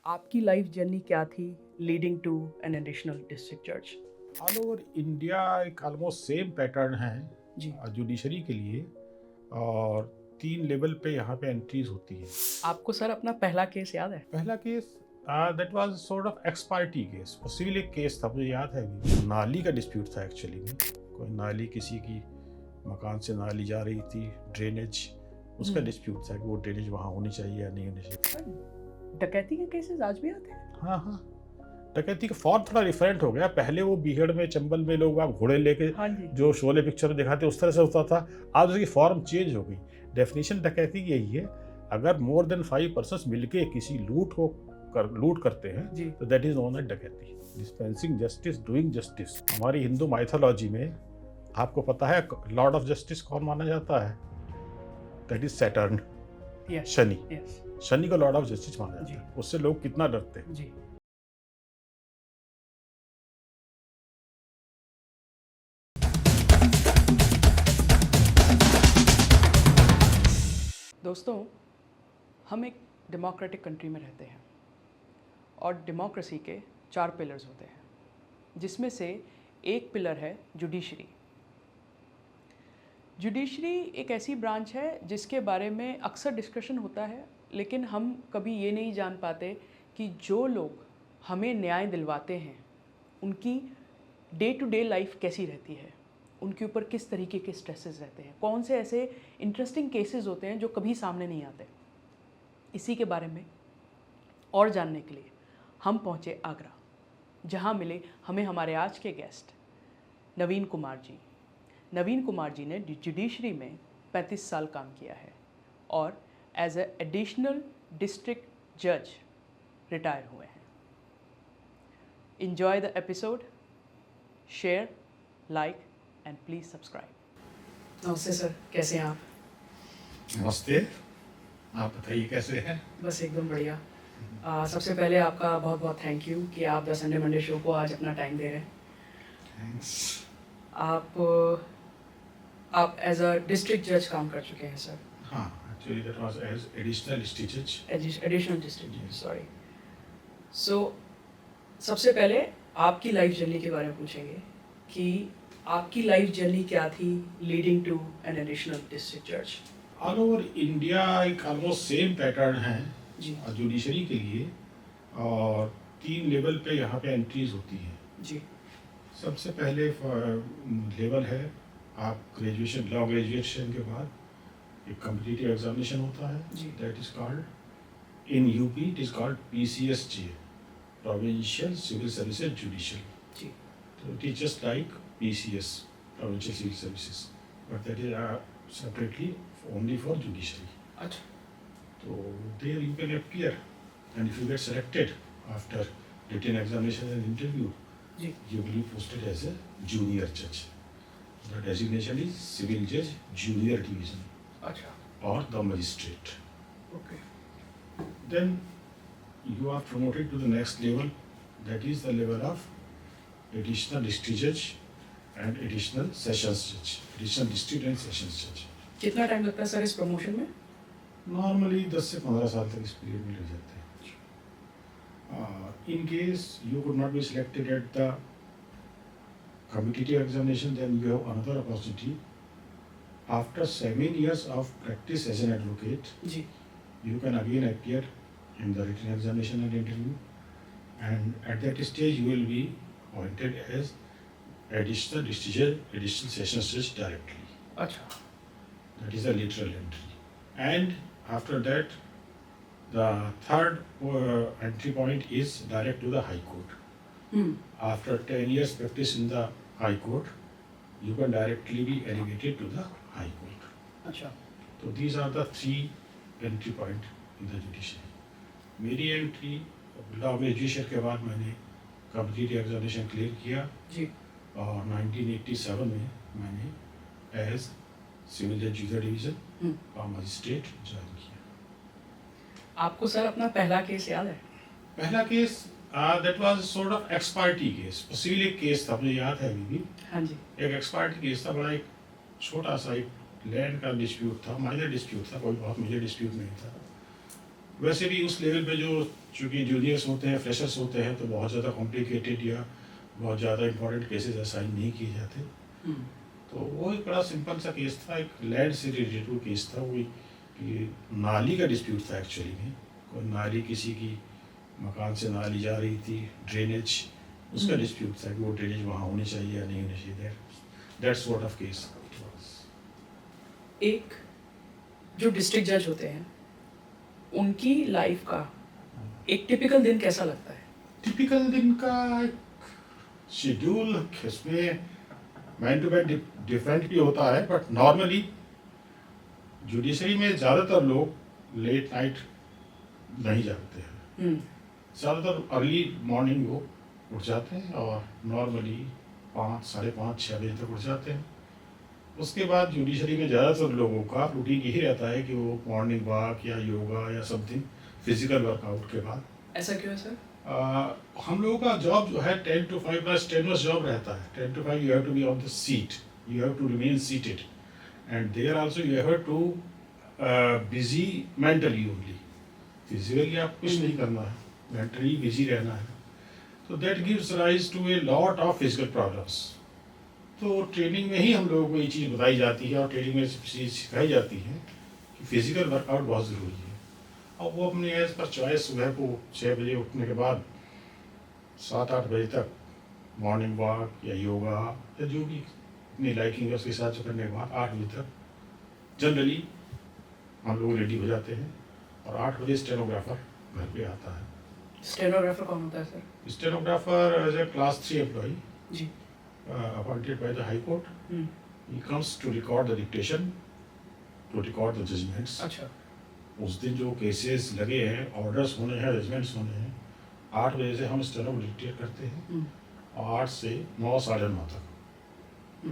आपकी life journey क्या थी leading to an additional district जज? ऑल ओवर इंडिया एक ऑलमोस्ट सेम पैटर्न है जी। जुडिशरी के लिए। और 3 लेवल पे यहाँ पे एंट्रीज होती है। आपको सर अपना पहला केस याद है? पहला case that was sort of ex parte case, civil एक केस था, मुझे याद है अभी। नाली का डिस्प्यूट था एक्चुअली में। कोई नाली किसी की मकान से नाली जा रही थी, ड्रेनेज, उसका डिस्प्यूट था कि वो ड्रेनेज वहाँ होनी चाहिए या नहीं होनी चाहिए। डकैती के केसेस आज भी आते हैं? हाँ हाँ, डकैती का फॉर्म थोड़ा डिफरेंट हो गया। पहले वो बीहड़ में चंबल में लोग आप घोड़े लेके हाँ जी। जो शोले पिक्चर में दिखाते उस तरह से होता था। आज उसकी फॉर्म चेंज हो गई। डेफिनेशन डकैती यही है, अगर मोर देन 5 पर्सन्स मिलके किसी लूट करते हैं जी। तो दैट इज नोन एज डकैती। Dispensing justice, doing justice. हमारी हिंदू माइथोलॉजी में आपको पता है लॉर्ड ऑफ जस्टिस कौन माना जाता है? That is Saturn, yes Shani. Yes Shani को लॉर्ड ऑफ जस्टिस माना जी। जाता है। उससे लोग कितना डरते हैं। जी। दोस्तों, हम एक डेमोक्रेटिक कंट्री में रहते हैं और डेमोक्रेसी के 4 पिलर्स होते हैं, जिसमें से एक पिलर है जुडिशरी। जुडिशरी एक ऐसी ब्रांच है जिसके बारे में अक्सर डिस्कशन होता है, लेकिन हम कभी ये नहीं जान पाते कि जो लोग हमें न्याय दिलवाते हैं उनकी डे टू डे लाइफ कैसी रहती है, उनके ऊपर किस तरीके के स्ट्रेसेस रहते हैं, कौन से ऐसे इंटरेस्टिंग केसेस होते हैं जो कभी सामने नहीं आते। इसी के बारे में और जानने के लिए हम पहुँचे आगरा, जहाँ मिले हमें हमारे आज के गेस्ट नवीन कुमार जी। नवीन कुमार जी ने जुडिशरी में 35 साल काम किया है और एज ए एडिशनल डिस्ट्रिक्ट जज रिटायर हुए हैं। Enjoy the episode, share, like and please subscribe. नमस्ते सर, कैसे हैं आप? नमस्ते, आप बताइए कैसे हैं? बस एकदम बढ़िया। सबसे पहले आपका बहुत बहुत थैंक यू कि आप द संडे मंडे शो को आज अपना टाइम दे रहे हैं। थैंक्स। आप एज अ डिस्ट्रिक्ट जज काम कर चुके हैं सर? हाँ, actually that was as additional district जज। एडिशनल डिस्ट्रिक्ट जज, सॉरी। सो सबसे पहले आपकी लाइफ जर्नी के बारे में पूछेंगे कि आपकी लाइफ जर्नी क्या थी leading to an additional district जज? ऑल ओवर इंडिया एक ऑलमोस्ट सेम पैटर्न है जी जुडिशरी के लिए। और 3 लेवल पे यहाँ पे एंट्रीज होती है। जी सबसे पहले लेवल है, आप ग्रेजुएशन, लॉ ग्रेजुएशन के बाद एक कॉम्पिटिटिव एग्जामिनेशन होता है, जी। That is called in UP it is called PCSJ, provincial civil services judicial. जी So it is just like PCS, Provincial Civil Services, but that is separately only for judiciary. अच्छा So there you can appear, and if you get selected after written examination and interview, जी you will be posted as a junior judge. The designation is Civil Judge Junior Division अच्छा or the magistrate. Okay Then you are promoted to the next level, that is the level of additional district judge and additional sessions judge, additional district and sessions judge. कितना time लगता है sir इस promotion में? Normally 10 से 15 साल तक इस period में लग जाते हैं। In case you could not be selected at the competitive examination, then you have another opportunity. After 7 years of practice as an advocate, जी you can again appear in the written examination and interview, and at that stage you will be appointed as additional district judge, additional sessions judge directly. अच्छा That is a lateral entry. And after that, the third entry point is direct to the High Court. After 10 years practice in the High Court, you can directly be elevated to the High Court. अच्छा So these are the 3 entry point in the judiciary. मेरी entry law graduation के बाद मैंने competitive examination clear किया जी और 1987 में मैंने as civil जज जूनियर डिवीजन और मजिस्ट्रेट ज्वाइन किया। आपको सर अपना पहला केस याद है? पहला case that was sort of ex parte case, civil एक केस था, मुझे याद है अभी भी। हाँ जी एक एक्सपार्टी केस था, बड़ा एक छोटा सा एक लैंड का डिस्प्यूट था, माइनर डिस्प्यूट था, कोई बहुत मेजर डिस्प्यूट नहीं था। वैसे भी उस लेवल पे जो चूँकि जूनियर्स होते हैं, फ्रेशर्स होते हैं, तो बहुत ज़्यादा कॉम्प्लिकेटेड या बहुत ज़्यादा इंपॉर्टेंट केसेस असाइन नहीं किए जाते। तो वो एक बड़ा सिंपल सा केस था, एक लैंड से रिलेटेड केस था। वो कि नाली का डिस्प्यूट था एक्चुअली में। कोई नाली किसी की मकान से नाली जा रही थी, ड्रेनेज, उसका डिस्प्यूट था कि वो ड्रेनेज वहाँ होनी चाहिए या नहीं होनी चाहिए। That sort of case it was. एक जो डिस्ट्रिक्ट जज होते हैं उनकी लाइफ का एक टिपिकल दिन कैसा लगता है? टिपिकल दिन का शेड्यूल इसमें मैन टू मैन डिफरेंट भी होता है, बट नॉर्मली जुडिशरी में ज़्यादातर लोग लेट नाइट नहीं जागते हैं। ज़्यादातर अर्ली मॉर्निंग वो उठ जाते हैं और नॉर्मली 5, साढ़े 5, 6 बजे तक उठ जाते हैं। उसके बाद जुडिशरी में ज़्यादातर लोगों का रूटीन यही रहता है कि वो मॉर्निंग वॉक या योगा या समथिंग फिजिकल वर्कआउट के बाद। ऐसा क्यों है सर? हम लोगों का जॉब जो है 10 to 5 प्लस टेनस जॉब रहता है। 10 to 5 you have to be on the seat, you have to remain seated, and there also you have to busy mentally only. Physically आप कुछ नहीं करना है, मेंटली बिजी रहना है। तो that gives rise to a lot of physical problems. तो training में ही हम लोगों को ये चीज़ बताई जाती है और ट्रेनिंग में चीज़ सिखाई जाती है कि फिजिकल वर्कआउट बहुत ज़रूरी है। और वो अपने एज पर चॉइस सुबह को 6 बजे उठने के बाद 7-8 बजे तक मॉर्निंग वॉक या योगा या जो भी अपनी लाइकिंग है उसके हिसाब से करने के बाद 8 बजे तक जनरली हम लोग रेडी हो जाते हैं और 8 बजे स्टेनोग्राफर घर पे आता है। स्टेनोग्राफर कौन होता है sir? Stenographer as a class 3 employee जी। appointed by the High Court. He comes to record the dictation, to record the judgments. अच्छा। उस दिन जो केसेस लगे हैं, ऑर्डर्स होने हैं, जजमेंट्स होने हैं, 8 बजे से हम स्टेनो डिक्टेट करते हैं और 8 से 9, साढ़े 9 तक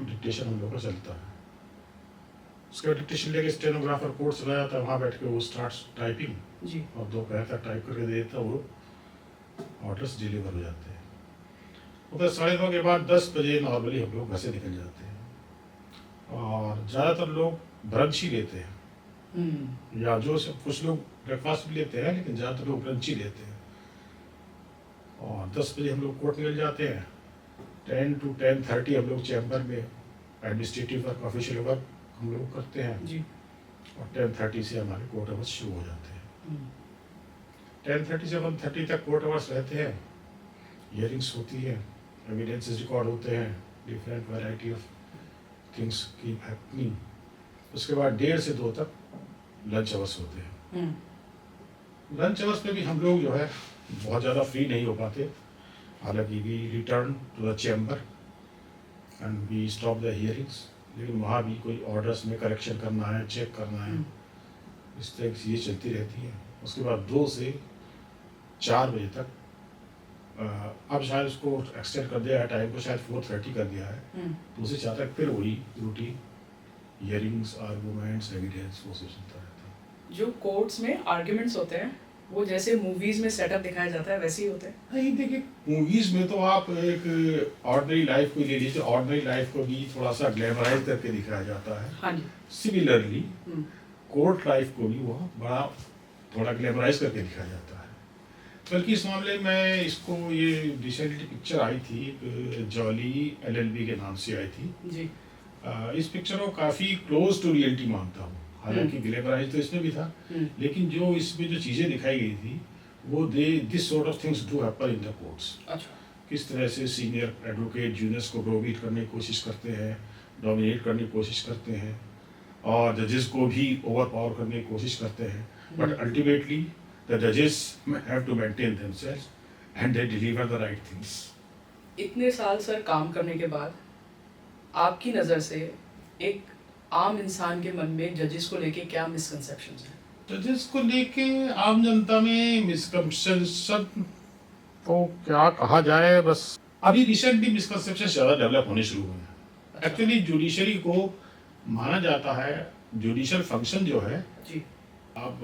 डिक्टेशन हम लोग का चलता है। उसके बाद डिक्टेशन लेके स्टेनोग्राफर कोर्ट चला जाता है, वहाँ बैठ के वो स्टार्ट टाइपिंग जी। और दोपहर तक टाइप करके दे देता, वो ऑर्डर्स डिलीवर हो जाते हैं। उधर 9:30 के बाद 10 बजे नॉर्मली हम लोग घर से निकल जाते हैं और ज़्यादातर लोग ब्रंच ही लेते हैं या जो कुछ लोग ब्रेकफास्ट भी लेते हैं, लेकिन ज़्यादातर लोग ब्रंच ही लेते हैं। और 10 बजे हम लोग कोर्ट निकल जाते हैं। 10 to 10:30 हम लोग चैम्बर में एडमिनिस्ट्रेटिव वर्क, ऑफिशियल वर्क हम लोग करते हैं जी। और 10:30 से हमारे कोर्ट आवर्स शुरू हो जाते हैं। 10:30 से 1:30 तक कोर्ट आवर्स रहते हैं, हियरिंग्स होती है, एविडेंसेस रिकॉर्ड होते हैं, different variety of things keep happening. उसके बाद 1:30 से 2 तक लंच आवर्स होते हैं। लंच आवर्स पे भी हम लोग जो है बहुत ज़्यादा फ्री नहीं हो पाते, हालांकि we return to the chamber and we stop the hearings, लेकिन वहाँ भी कोई ऑर्डर्स में करेक्शन करना है, चेक करना है, इस तरह की चीज़ें चलती रहती हैं। उसके बाद 2 से 4 बजे तक अब शायद उसको एक्सटेंड कर दिया है टाइम को, शायद 4:30 कर दिया है। 2 से 4 तक फिर वही रूटीन हियरिंग्स, आर्गूमेंट्स, एविडेंस, वो सब चलता रहता है। जो कोर्ट्स में आर्ग्यूमेंट्स होते हैं वो जैसे मूवीज में सेटअप दिखाया जाता है वैसे ही होते हैं? नहीं, देखिए मूवीज में तो आप एक ऑर्डिनरी लाइफ को ले लीजिए, ऑर्डिनरी लाइफ को भी थोड़ा सा ग्लैमराइज करके दिखाया जाता है। हाँ जी। सिमिलरली कोर्ट लाइफ को भी वो बड़ा थोड़ा ग्लैमराइज करके दिखाया जाता है। बल्कि इस मामले में इसको ये रिसेंटली पिक्चर आई थी, जॉली LLB के नाम से आई थी जी। इस पिक्चर को काफ़ी क्लोज टू रियलिटी मानता हूँ, हालांकि ग्लैमराइज तो इसमें भी था, लेकिन जो इसमें जो चीज़ें दिखाई गई थी वो this sort of things do happen in the courts. अच्छा। किस तरह से सीनियर एडवोकेट जूनियर्स को डोमिनेट करने की कोशिश करते हैं, डोमिनेट करने की कोशिश करते हैं और जजेस को भी ओवर पावर करने की कोशिश करते हैं, बट अल्टीमेटली द जजेस have to maintain themselves and they deliver the right things. इतने साल सर काम करने के बाद आपकी नज़र से एक आम इंसान के मन में जजेस को लेके क्या मिसकंसेप्शंस हैं? जजेस को लेके आम जनता में मिसकंसेप्शन तो क्या कहा जाए, बस अभी रिसेंटली मिसकंसेप्शन ज़्यादा डेवलप होने शुरू हुए हैं। एक्चुअली जुडिशरी को माना जाता है, जुडिशियल फंक्शन जो है जी। अब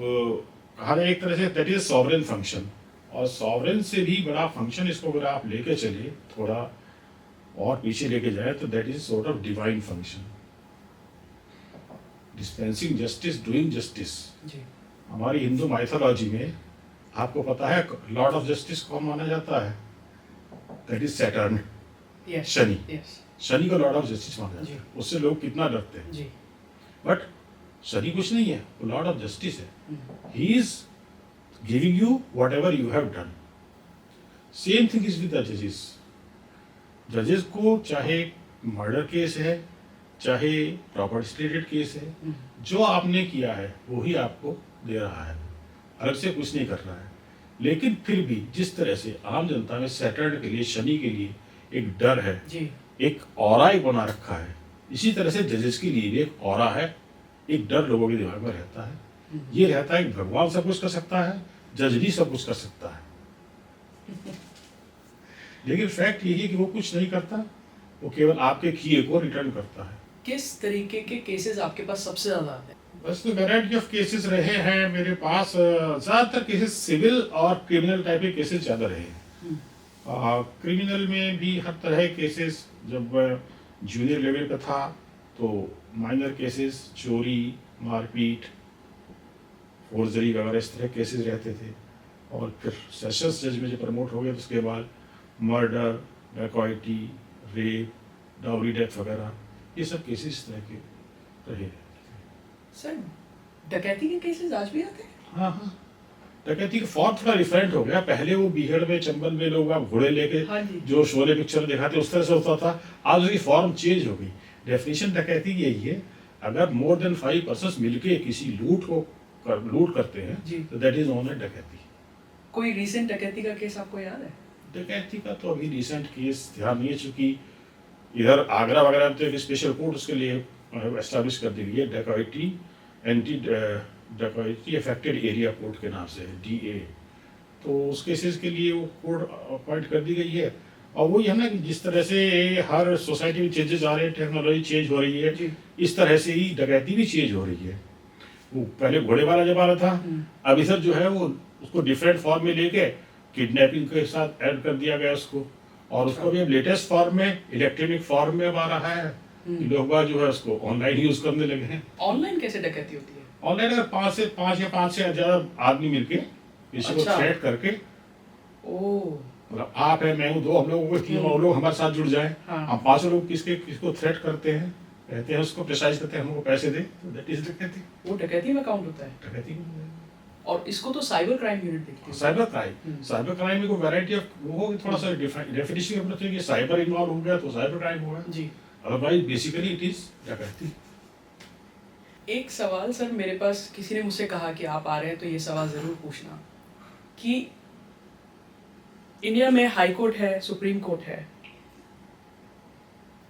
कहा जाए एक तरह say that is sovereign function, और सॉवरेन से भी बड़ा फंक्शन इसको अगर आप लेके चले थोड़ा और पीछे लेके जाए तो that is sort of divine function, dispensing justice, doing justice. जी। हमारी हिंदू माइथोलॉजी में आपको पता है लॉर्ड ऑफ जस्टिस कौन माना जाता है? That is Saturn, yes Shani. Yes Shani को लॉर्ड ऑफ जस्टिस माना जाता जी। है, उससे लोग कितना डरते हैं। जी बट शनि कुछ नहीं है, वो लॉर्ड ऑफ जस्टिस है। Hmm, he is giving you whatever you have done. Same thing is with the जजेस। जजेस को चाहे मर्डर केस है, चाहे प्रॉपर्टी रिलेटेड केस है, हम्म, जो आपने किया है वो ही आपको दे रहा है, अलग से कुछ नहीं कर रहा है। लेकिन फिर भी जिस तरह से आम जनता में सैटर्न के लिए, शनि के लिए एक डर है, जी एक ऑरा एक बना रखा है, इसी तरह से जजेस के लिए भी एक ऑरा है, एक डर लोगों के दिमाग में रहता है। ये रहता है कि भगवान सब कुछ कर सकता है, जज भी सब कुछ कर सकता है। लेकिन फैक्ट यही है कि वो कुछ नहीं करता, वो केवल आपके किए को रिटर्न करता है। किस तरीके के केसेस आपके पास सबसे ज़्यादा आते हैं? बस तो वैरायटी ऑफ केसेस रहे हैं मेरे पास। ज़्यादातर केसेस सिविल और क्रिमिनल टाइप के केसेस ज़्यादा रहे हैं। क्रिमिनल में भी हर तरह के केसेस, जब जूनियर लेवल पे था तो माइनर केसेस, चोरी, मारपीट, फोर्जरी वगैरह इस तरह केसेस रहते थे। और फिर सेशंस जज में जब प्रमोट हो गया तो उसके बाद मर्डर, डकैती, रेप, डाउरी डेथ वगैरह, ये सब केसेस इस तरह के रहे। सर डकैती के केसेस आज भी आते हैं? हाँ हाँ, डकैती का फॉर्म थोड़ा डिफरेंट हो गया। पहले वो बीहड़ में, चंबल में लोग आप घोड़े लेके हाँ जी। जो शोले पिक्चर दिखाते उस तरह से होता था। आज उसकी फॉर्म चेंज हो गई। डेफिनेशन डकैती यही है, अगर मोर देन 5 पर्सन्स मिलके किसी लूट करते हैं जी। तो दैट इज नोन एज डकैती। कोई रीसेंट डकैती का केस आपको याद है? डकैती का तो अभी रिसेंट केस ध्यान नहीं है, चूंकि इधर आगरा वगैरह में तो एक स्पेशल कोर्ट उसके लिए एस्टैब्लिश कर दी गई है, डकैती एंटी डकैती अफेक्टेड एरिया कोर्ट के नाम से, DA। तो उस केसेस के लिए वो कोर्ट अपॉइंट कर दी गई है। और वही है ना कि जिस तरह से हर सोसाइटी में चेंजेस आ रहे हैं, टेक्नोलॉजी चेंज हो रही है, जी। इस तरह से ही डकैती भी चेंज हो रही है। वो पहले घोड़े वाला जमाना था, अब इधर जो है वो उसको डिफरेंट फॉर्म में लेके किडनैपिंग के साथ ऐड कर दिया गया उसको। और उसको भी अब लेटेस्ट फॉर्म में, इलेक्ट्रॉनिक फॉर्म में अब आ रहा है। लोग बाग जो है उसको ऑनलाइन यूज करने लगे हैं। ऑनलाइन कैसे डकैती होती है? ऑनलाइन अगर 5 से ज्यादा आदमी मिलके किसी को अच्छा। थ्रेट करके, ओह मतलब आप है, मैं हूँ, 2 हम लोगों को 3 और लोग हमारे साथ जुड़ जाए, हाँ। हम 5 लोग किसको थ्रेट करते हैं, कहते हैं उसको प्रेसाइज करते हैं, हमको पैसे दे, तो दैट इज डकैती। वो डकैती में काउंट होता है? डकैती और इसको तो साइबर क्राइम यूनिट देखती है। साइबर क्राइम, साइबर क्राइम में कोई वैरायटी ऑफ वो थोड़ा सा डेफिनेशन के मतलब कि साइबर इन्वॉल्व हो गया तो साइबर क्राइम हो गया, जी। अदरवाइज बेसिकली इट इज डकैती। एक सवाल सर, मेरे पास किसी ने मुझसे कहा कि आप आ रहे हैं तो ये सवाल ज़रूर पूछना कि इंडिया में हाई कोर्ट है, सुप्रीम कोर्ट है,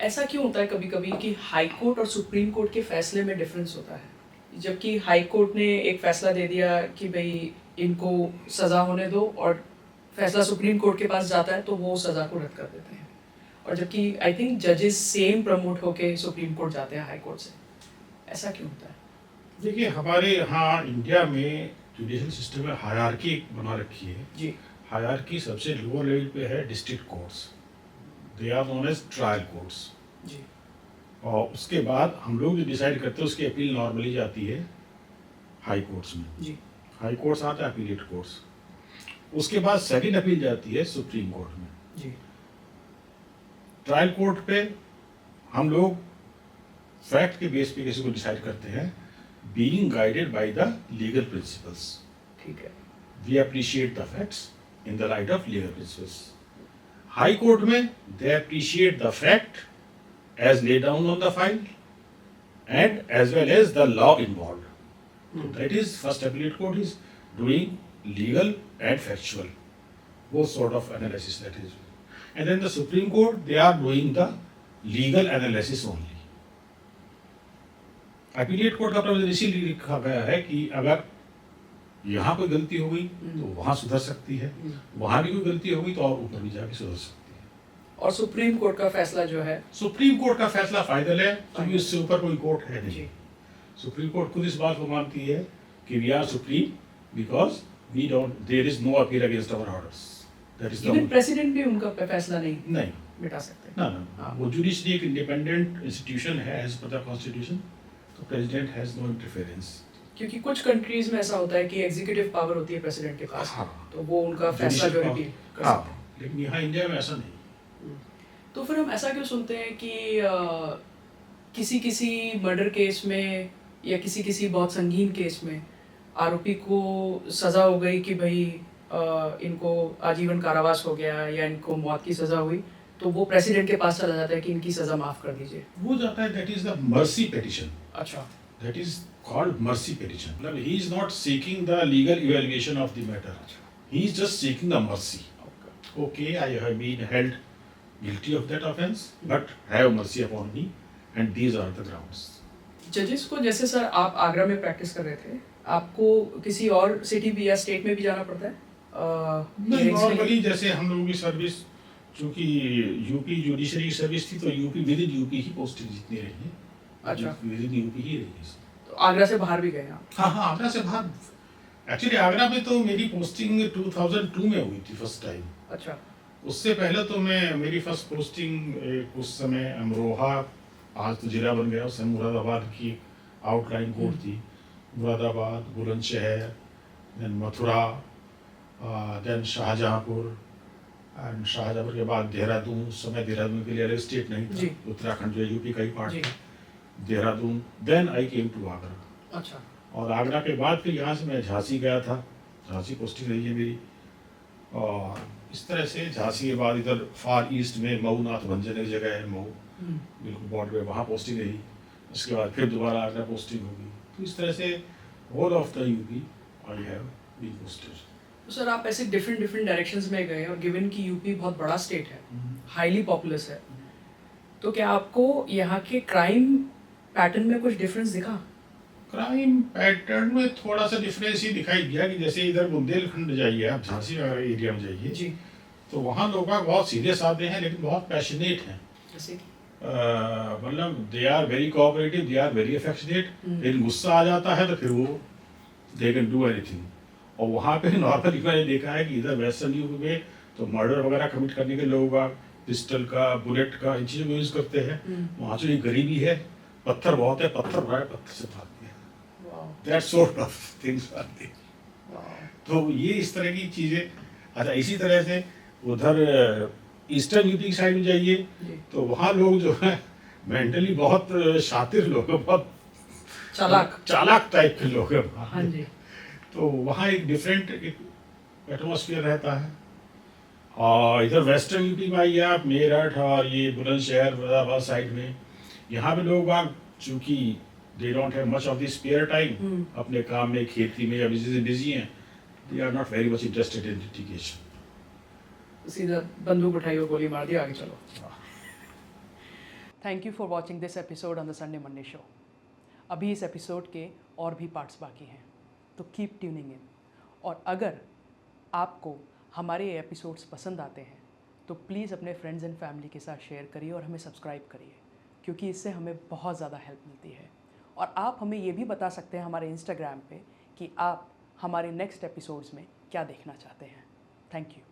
ऐसा क्यों होता है कभी कभी कि हाई कोर्ट और सुप्रीम कोर्ट के फैसले में डिफरेंस होता है? जबकि हाई कोर्ट ने एक फैसला दे दिया कि भाई इनको सज़ा होने दो, और फैसला सुप्रीम कोर्ट के पास जाता है तो वो सज़ा को रद्द कर देते हैं। और जबकि आई थिंक जजेस सेम प्रमोट होके सुप्रीम कोर्ट जाते हैं हाई कोर्ट से, ऐसा क्यों होता है? देखिए हमारे यहाँ इंडिया में जुडिशल सिस्टम में हायरार्की बना रखी है जी। हायरार्की सबसे लोअर लेवल पे है district courts, they are known as trial courts. जी। और उसके बाद हम लोग जो डिसाइड करते हैं उसकी अपील नॉर्मली जाती है हाई कोर्ट्स में। जी। हाई कोर्ट्स आता है अपीलेट कोर्ट्स, उसके बाद सेकंड अपील जाती है सुप्रीम कोर्ट में। जी। ट्रायल कोर्ट पे हम लोग फैक्ट के बेस पे किसी को डिसाइड करते हैं, being guided by the legal principles. ठीक है। We appreciate the facts in the light of legal principles. High Court में they appreciate the fact as laid down on the file and as well as the law involved. So that is first appellate court is doing legal and factual, both sort of analysis that is. And then the Supreme Court they are doing the legal analysis only. Appellate court का प्रावधान इसीलिए लिखा गया है कि अगर यहाँ कोई गलती हो गई तो वहाँ सुधर सकती है, वहाँ भी कोई गलती हो गई तो और ऊपर भी जाके सुधर सकती है। और सुप्रीम कोर्ट का फैसला जो है, सुप्रीम कोर्ट का फैसला फाइनल है क्योंकि इससे ऊपर कोई कोर्ट है नहीं। जी। सुप्रीम कोर्ट खुद इस बात को मानती है कि we are supreme because we don't, there is no appeal against our orders. That is even president भी उनका फैसला नहीं मिटा सकते। ना ना, वो जुडिशरी एक इंडिपेंडेंट इंस्टीट्यूशन है एज पर द कॉन्स्टिट्यूशन, तो प्रेसिडेंट हैज नो इंटरफेरेंस। क्योंकि कुछ कंट्रीज में ऐसा होता है कि एग्जीक्यूटिव पावर होती है प्रेसिडेंट के पास, हाँ। तो वो उनका फैसला जो है रिपील कर सकते हैं। हाँ, लेकिन यहाँ इंडिया में ऐसा नहीं। तो फिर हम ऐसा क्यों सुनते हैं कि किसी किसी मर्डर केस में या किसी किसी बहुत संगीन केस में आरोपी को सज़ा हो गई कि भाई इनको आजीवन कारावास हो गया या इनको मौत की सज़ा हुई, तो वो प्रेसिडेंट के पास चला जाता है कि इनकी सज़ा माफ़ कर दीजिए? वो जाता है, that is the mercy petition. अच्छा, That is called mercy petition. मतलब he is not seeking the legal evaluation of the matter. He is just seeking the mercy. Okay, I have been held guilty of that offence, but have mercy upon me, and these are the grounds. जजेस को, जैसे sir आप आगरा में practice कर रहे थे, आपको किसी और सिटी भी या स्टेट में भी जाना पड़ता है? नहीं, नॉर्मली जैसे हम लोगों की सर्विस, चूँकि यूपी जुडिशरी की सर्विस थी, तो UP with in UP he posting जितनी रही है। अच्छा, विद इन यूपी ही रही है। तो आगरा से बाहर भी गए आप? हाँ हाँ, आगरा से बाहर। एक्चुअली आगरा में तो मेरी पोस्टिंग 2002 में हुई थी फर्स्ट टाइम। अच्छा, उससे पहले तो मेरी फर्स्ट पोस्टिंग उस समय अमरोहा, आज तो जिला बन गया, उस समय मुरादाबाद की आउटलाइन कोर्ट थी। Moradabad, Bulandshahr, then Mathura, then Shahjahanpur, and Shahjahanpur के बाद देहरादून। उस समय देहरादून के लिए अलग स्टेट नहीं जी। था, उत्तराखंड जो यूपी का ही पार्ट जी। था। Dehradun, then I came to Agra. अच्छा, और आगरा के बाद फिर यहाँ से मैं झांसी गया था, झांसी पोस्टिंग रही है मेरी। और इस तरह से झांसी के बाद इधर फार ईस्ट में मऊ नाथ भंजन एक जगह है, मऊ बिल्कुल बॉर्डर पे, वहाँ पोस्टिंग रही। उसके बाद फिर दोबारा आगरा पोस्टिंग होगी। तो इस तरह से whole of the UP I have been posted. तो सर आप ऐसे डिफरेंट डिफरेंट डायरेक्शंस में गए, और गिवन कि यूपी बहुत बड़ा स्टेट है, हाईली पॉपुलस है, तो क्या आपको यहाँ के क्राइम पैटर्न में कुछ डिफरेंस दिखा? क्राइम पैटर्न में थोड़ा सा डिफरेंस ये दिखाई दिया कि जैसे इधर बुंदेलखंड जाइए आप, झांसी एरिया में जाइए जी, तो वहाँ लोग बहुत सीरियस आते हैं, लेकिन बहुत पैशनेट हैं। जैसे कि मतलब they are very cooperative, they are very affectionate. लेकिन गुस्सा आ जाता है तो फिर वो दे कैन डू एनीथिंग। और वहाँ पे नॉर्मली मैंने देखा है कि इधर वेस्टर्न यूपी में तो मर्डर वगैरह कमिट करने के लोग पिस्टल का, बुलेट का, इन चीज़ों को यूज़ करते हैं। वहाँ जो ये गरीबी है, पत्थर बहुत है, पत्थर भरा है, पत्थर से भागते हैं। That sort of things are there. तो ये इस तरह की चीज़ें। अच्छा, इसी तरह से उधर ईस्टर्न यूपी की साइड में जाइए तो वहाँ लोग जो है मेंटली बहुत शातिर लोग हैं, बहुत चालाक टाइप के लोग हैं। हाँ जी। तो वहाँ एक डिफरेंट एटमॉस्फेयर रहता है। और इधर वेस्टर्न यूपी में आइए आप, मेरठ और ये बुलंदशहर, मुरादाबाद साइड में, यहाँ पे लोग चूँकि they don't have much of the spare time, अपने काम में, खेती में या बिजी हैं, they are not very much interested in litigation. सीधा बंदूक उठाई और गोली मार दी, आगे चलो। Thank you for watching this episode on the Sunday Monday show. अभी इस एपिसोड के और भी पार्ट्स बाकी हैं, तो कीप ट्यूनिंग इन। और अगर आपको हमारे ये एपिसोड्स पसंद आते हैं तो प्लीज़ अपने फ्रेंड्स एंड फैमिली के साथ शेयर करिए और हमें सब्सक्राइब करिए, क्योंकि इससे हमें बहुत ज़्यादा हेल्प मिलती है। और आप हमें ये भी बता सकते हैं हमारे इंस्टाग्राम पे कि आप हमारे नेक्स्ट एपिसोड्स में क्या देखना चाहते हैं। Thank you.